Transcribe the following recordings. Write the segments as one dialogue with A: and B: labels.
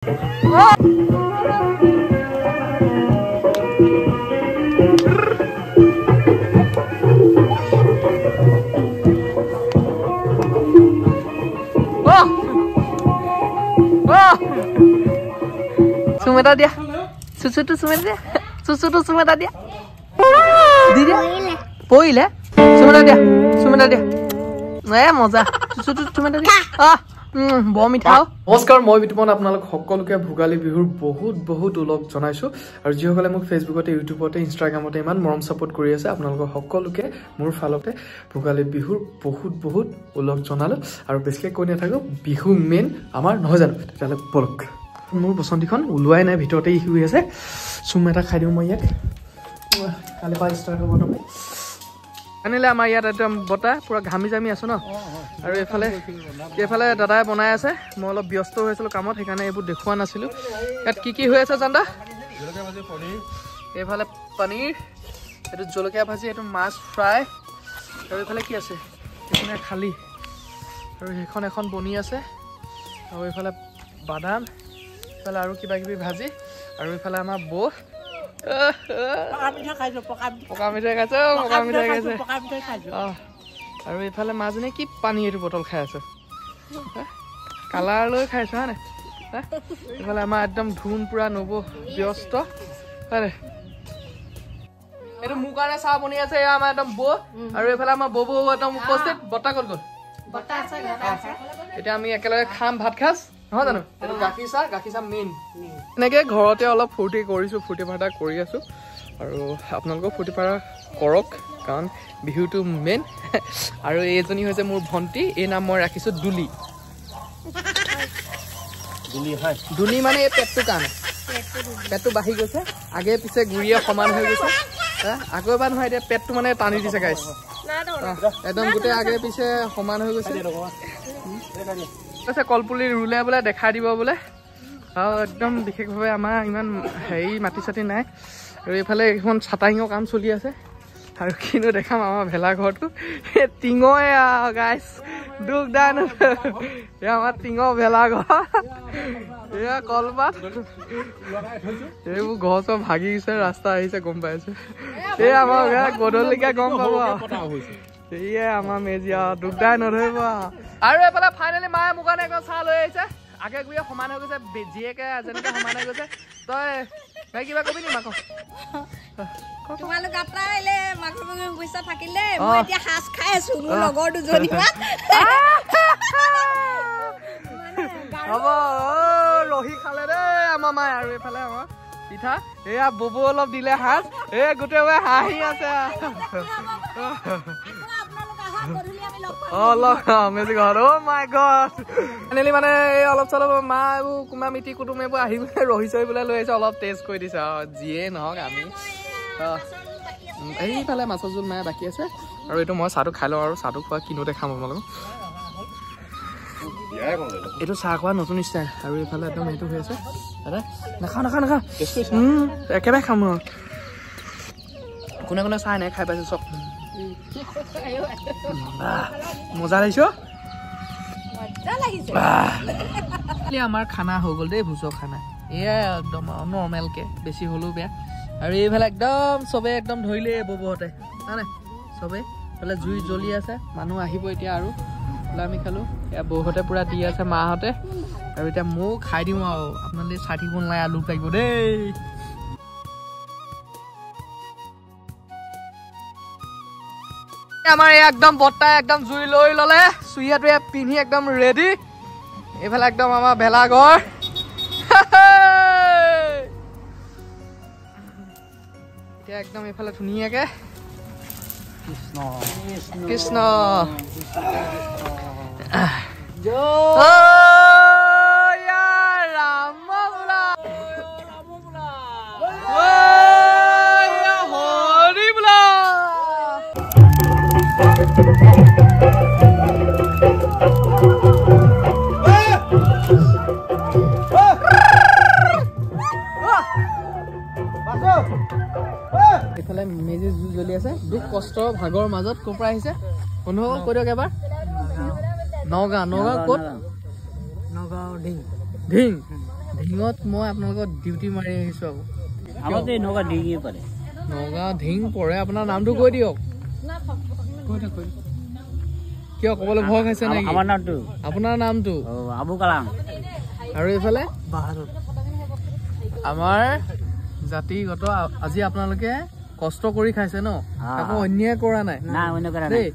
A: Sumeda dia. Susu tuh sumeda dia. Susu tuh sumeda dia. Di dia. Poile. Sumeda dia. Sumeda dia. মজা সুসু তুমি বৰ মিঠা নমস্কাৰ মই বিতুপন আপোনালোক সকলোকে ভোগালী বিহুৰ বহুত উলগ জনাইছো আৰু যিসকলে মোক ফেচবুকতে ইউটিউবতে ইনষ্টাগ্ৰামতে ইমান মৰম সাপোৰ্ট কৰি আছে আপোনালোক সকলোকে মোৰ ফালতে ভোগালী বিহুৰ বহুত উলগ জনালো আৰু বেছিকৈ কৈ নাথাকো বিহু মেইন আমাৰ নহয় জানো তেতিয়ালে বলক মোৰ বসন্তীখন উলুৱাই নাই ভিতৰতে শুই আছে চুম এটা খাই দিওঁ মই ইয়াক কালি পৰা ষ্টাৰ্ট হ'ব নহয় আনিলে আমাৰ ইয়াত একদম বটা পুৰা ঘামি জামি আছো ন আৰু এফালে দাদাই বনাই আছে মই অলপ ব্যস্ত হৈ আছিলো কামত সেইকাৰণে এইবোৰ দেখুৱা নাছিলো ইয়াত কি হৈ আছে জানদা জলকীয়া ভাজি পনীৰ এফালে পনীৰ এটো জলকীয়া ভাজি এটো মাছ ফ্ৰাই আৰু এফালে কি আছে এখানে খালি আৰু এখন বনি আছে আৰু এফালে বাদাম এফালে আৰু কিবা কিবি ভাজি আৰু এফালে আমাৰ বৌ পকা মিঠাই খাইছে আৰু এইফালে মাজনে কি পানী এইটো বটল খাই আছে কালাৰ লৈ খাইছে হয় নাই এইফালে আমাৰ একদম ধুন পুৰা নব ব্যস্ত হয় এইটো মোৰ কাৰণে চাহ বনি আছে আমাৰ একদম বৌ আৰু এইফালে আমাৰ বৌ একদম উপস্থিত বটা গ'ল এতিয়া আমি একেলগে খাম ভাত খাজ নহয় জানো এইটো গাখীৰ চাহ মেইন এনেকৈ ঘৰতে অলপ ফূৰ্তি কৰিছোঁ ফূৰ্তি ফাৰ্তা কৰি আছোঁ আৰু আপোনালোকক ফূৰ্তি ফাৰ্তা কৰক কাৰণ বিহুটো মেইন আৰু এইজনী হৈছে মোৰ ভণ্টি এই নাম মই ৰাখিছোঁ দুলি দুলি মানে এই পেটটো কাৰণে পেটটো বাঢ়ি গৈছে আগে পিছে গুৰিয়ে সমান হৈ গৈছে আকৌ এবাৰ নহয় এতিয়া পেটটো মানে টানি দিছে গাইছ একদম গোটেই আগে পিছে সমান হৈ গৈছে কলপুলি ৰুলে বোলে দেখাই দিব বোলে আৰু একদম বিশেষভাৱে আমাৰ ইমান হেৰি মাটি চাটি নাই আৰু এইফালে এখন চাটাইঙৰ কাম চলি আছে আৰু কিনো দেখাম আমাৰ ভেলাঘৰটো টিঙই গাইছ দুখ দাই এয়া আমাৰ টিঙৰ ভেলাঘৰ এয়া কলপাত এইবোৰ ঘৰ চব ভাগি গৈছে ৰাস্তা আহিছে গম পাইছো এই আমাৰ গধূলিকে গম পাব সেয়ে আমাৰ মেজিয়া দুখ দাই নধৰিব আৰু এইফালে ফাইনেলি মায়ে মোৰ কাৰণে একদম চাহ লৈ আহিছে আগে গুৰিয়ে সমান হৈ গৈছে জীয়েকে যেনেকে সমান হৈ গৈছে তই কিবা কবি নি মাক
B: তোমালোক আটা আহিলে মাকৰ পইচা থাকিলে মই এতিয়া সাজ খাই আছো মোৰ লগৰ দুজনী
A: হ'ব ৰহি খালে দেই আমাৰ মায়ে আৰু এইফালে আমাৰ পিঠা এয়া ববু অলপ দিলে সাজ গোটেই হাঁহি আছে মেজি ঘৰ মাই গড ফাইনেলি মানে এই অলপ চলপ মা এইবোৰ কোনোবা মিতি কুটুম এইবোৰ আহি পেলাই ৰহি চহি বোলে লৈ আহিছে অলপ টেষ্ট কৰি দিছে যিয়ে নহওক আমি এইফালে মাছৰ জোল মায়ে বাকী আছে আৰু এইটো মই চাহটো খাই লওঁ আৰু চাহটো খোৱা কিনোতে খাম আপোনালোকক এইটো চাহ খোৱা নতুন ষ্টাইল আৰু এইফালে একদম এইটো হৈ আছে দাদা নাখাওঁ একেবাৰে খাম কোনে কোনে চাহ নাই খাই পাইছে চব মজা লাগিছে আমাৰ খানা হৈ গ'ল দেই ভোজৰ খানা এয়া একদম নৰ্মেলকে বেছি হ'লেও বেয়া আৰু এইফালে একদম চবে একদম ধৰিলে ববহঁতে নাই চবে এইফালে জুই জ্বলি আছে মানুহ আহিব এতিয়া আৰু আমি খালো এয়া বৌহঁতে পুৰা দি আছে মাহঁতে আৰু এতিয়া ময়ো খাই দিওঁ আৰু আপোনালোকে চাই থাকিব নালাগে আলু লাগিব দেই আমাৰ একদম বৰ্তাই একদম জুই লৈ ললে চুইয়াটোৱে পিন্ধি একদম ৰেডি এইফালে একদম আমাৰ ভেলাঘৰ এতিয়া একদম এইফালে ধুনীয়াকে কৃষ্ণ এইফালে মেজি জুই জ্বলি আছে দুখ কষ্ট ভাগৰ মাজত ক'ৰ পৰা আহিছে অনুভৱ কৈ দিয়ক এবাৰ নগাঁও ক'ত নগাঁও ঢিং ঢিঙত মই আপোনালোকৰ ডিউটি মাৰি আহিছো আকৌ
C: আগতে নগা ডিঙি পৰে
A: নগাঁও ঢিং পৰে আপোনাৰ নামটো কৈ দিয়ক কিয় ক'বলৈ ভয় খাইছে নেকি
C: আমাৰ নামটো
A: আপোনাৰ নামটো
C: আবু কালাম
A: আৰু এইফালে বাহাদুৰ আমাৰ জাতিগত আজি আপোনালোকে কষ্ট কৰি খাইছে ন আকৌ অন্যায় কৰা নাই
C: না অন্য কৰা নাই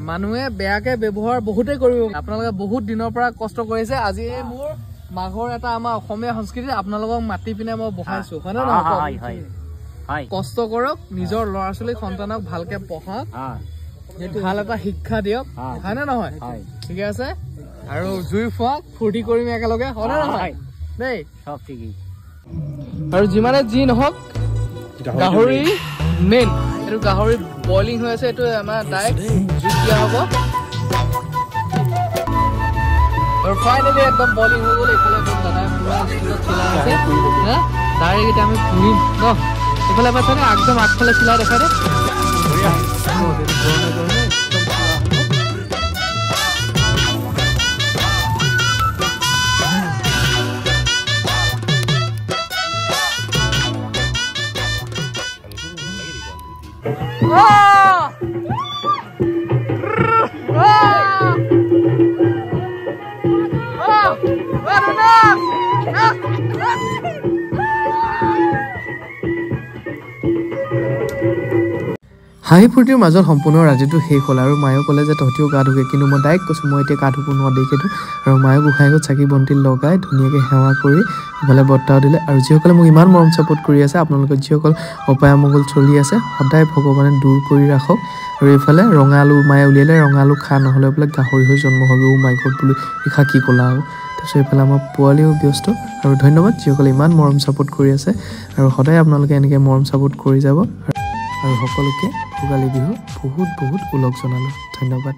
A: মানুহে বেয়াকে ব্যৱহাৰ বহুতে কৰিব আপোনালোকে বহুত দিনৰ পৰা কষ্ট কৰিছে আজি মোৰ মাঘৰ এটা আমাৰ অসমীয়া সংস্কৃতি আপোনালোকক মাতি পিনে মই বহাইছো হয় নে নহয় কষ্ট কৰক নিজৰ ল'ৰা ছোৱালী সন্তানক ভালকে পঢ়াওক ভাল এটা শিক্ষা দিয়ক হয় নে নহয় ঠিকে আছে আৰু জুই ফুৱাক ফূৰ্তি কৰিম একেলগে হয় নে নহয় দেই
C: সব ঠিকই
A: আৰু যিমানে যি নহওক গাহৰি মেইন এইটো গাহৰি বইলিং হৈ আছে এইটো আমাৰ ডাইৰেক্ট জুই দিয়া হ'ব আৰু ফাইনেলি একদম বইলিং হৈ গ'ল এইফালে দাদাই পুৰা স্কুলত চিলাই আছে ডাইৰেক্ট এতিয়া আমি পুৰিম ন এইফালে পাইছেনে একদম আগফালে চিলাই দেখা দে হাঁহি ফূৰ্তিৰ মাজত সম্পূৰ্ণ ৰাতিটো শেষ হ'ল আৰু মায়েও ক'লে যে তহঁতিও গা ধুগে কিন্তু মই ডাইৰেক্ট কৈছোঁ মই এতিয়া গা ধুব নোৱাৰোঁ দেখিলোঁ আৰু মায়ে গোঁসাইঘৰত চাকি বন্তি লগাই ধুনীয়াকৈ সেৱা কৰি ইফালে বৰ্তাও দিলে আৰু যিসকলে মোক ইমান মৰম ছাপোৰ্ট কৰি আছে আপোনালোকৰ যিসকল অপায় অমংগল চলি আছে সদায় ভগৱানে দূৰ কৰি ৰাখক আৰু এইফালে ৰঙা আলু মায়ে উলিয়ালে ৰঙা আলু খা নহ'লে বোলে গাহৰি হৈ জন্ম হ'ব মাই গড বুলি ইখা কি ক'লা আৰু তাৰপিছত এইফালে আমাৰ পোৱালিও ব্যস্ত আৰু ধন্যবাদ যিসকলে ইমান মৰম ছাপোৰ্ট কৰি আছে আৰু সদায় আপোনালোকে এনেকৈ মৰম ছাপোৰ্ট কৰি যাব আৰু সকলোকে ভোগালী বিহু বহুত বহুত ওলগ জনালোঁ ধন্যবাদ